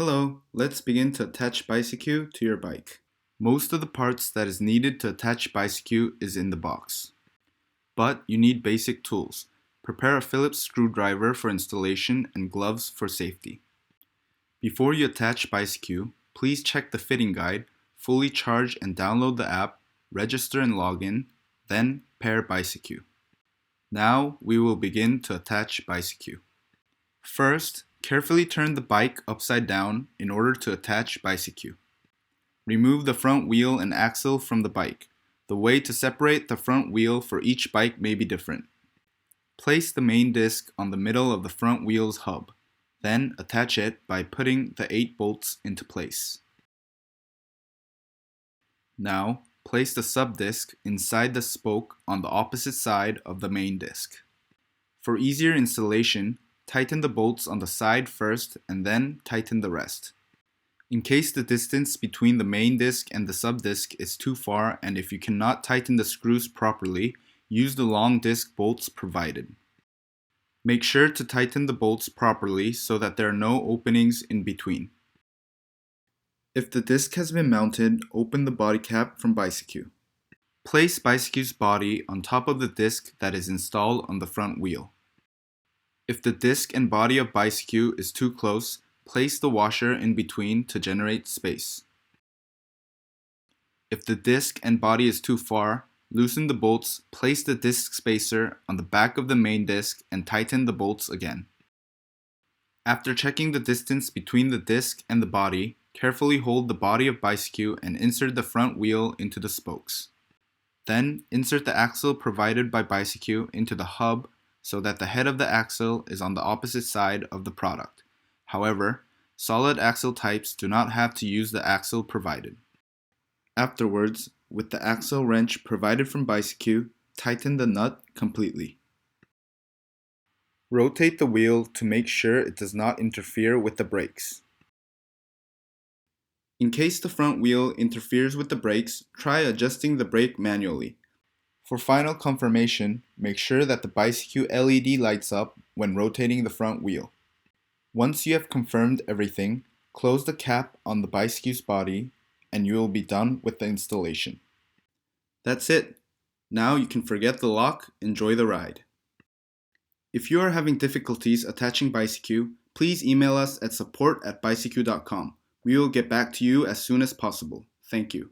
Hello, let's begin to attach Bisecu to your bike. Most of the parts that is needed to attach Bisecu is in the box. But you need basic tools. Prepare a Phillips screwdriver for installation and gloves for safety. Before you attach Bisecu, please check the fitting guide, fully charge and download the app, register and log in, then pair Bisecu. Now we will begin to attach Bisecu. First, carefully turn the bike upside down in order to attach Bisecu. Remove the front wheel and axle from the bike. The way to separate the front wheel for each bike may be different. Place the main disc on the middle of the front wheel's hub. Then attach it by putting the 8 bolts into place. Now, place the sub-disc inside the spoke on the opposite side of the main disc. For easier installation, tighten the bolts on the side first and then tighten the rest. In case the distance between the main disc and the sub-disc is too far and if you cannot tighten the screws properly, use the long disc bolts provided. Make sure to tighten the bolts properly so that there are no openings in between. If the disc has been mounted, open the body cap from Bisecu. Place Bisecu's body on top of the disc that is installed on the front wheel. If the disc and body of Bisecu is too close, place the washer in between to generate space. If the disc and body is too far, loosen the bolts, place the disc spacer on the back of the main disc and tighten the bolts again. After checking the distance between the disc and the body, carefully hold the body of Bisecu and insert the front wheel into the spokes. Then insert the axle provided by Bisecu into the hub so that the head of the axle is on the opposite side of the product. However, solid axle types do not have to use the axle provided. Afterwards, with the axle wrench provided from Bisecu, tighten the nut completely. Rotate the wheel to make sure it does not interfere with the brakes. In case the front wheel interferes with the brakes, try adjusting the brake manually. For final confirmation, make sure that the Bisecu LED lights up when rotating the front wheel. Once you have confirmed everything, close the cap on the Bisecu's body and you will be done with the installation. That's it. Now you can forget the lock, enjoy the ride. If you are having difficulties attaching Bisecu, please email us at support@bisecu.com. We will get back to you as soon as possible. Thank you.